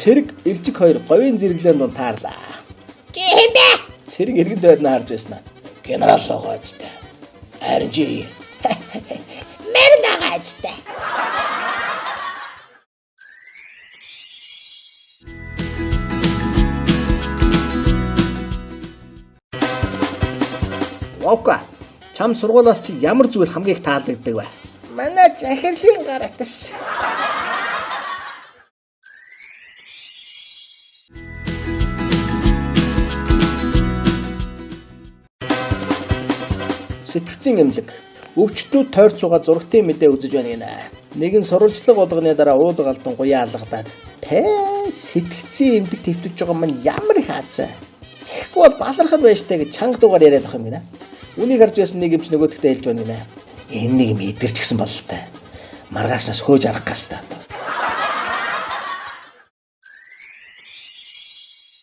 Цэрэг элжиг хоёр говийн зэрэглээн дунд таарлаа. Гэмбэ? Цэрэг эргэн тойрноо харж байснаа. Генерал гоцтой. Харин чи Мэрнэ гацтай. Вовка. Чам сургуулаас чи ямар зүйл хамгийн их таалагддаг вэ? Манай захирлын гарагтас. Сэтгцийн эмнэлэг. Өвчтнүүд тойрч суугаад зурагтын мэдээ үзэж байна гинэ. Нэгэн сурвалжлага болгоны дараа уулга алдан гуяа алгадаад сэтгцийн эмнэлэг твтэж байгаа маань ямар их хаацаа. Тэгэхгүй бол балархал байж таа гэж чанга дугаар яриад ах юм гинэ. Үнийг харж байсан нэг юмч нөгөөдөгтөө хэлж байна гинэ. Энэ нэг юм идэрч гисэн бололтой. Маргаашнаас хөөж арах гас та.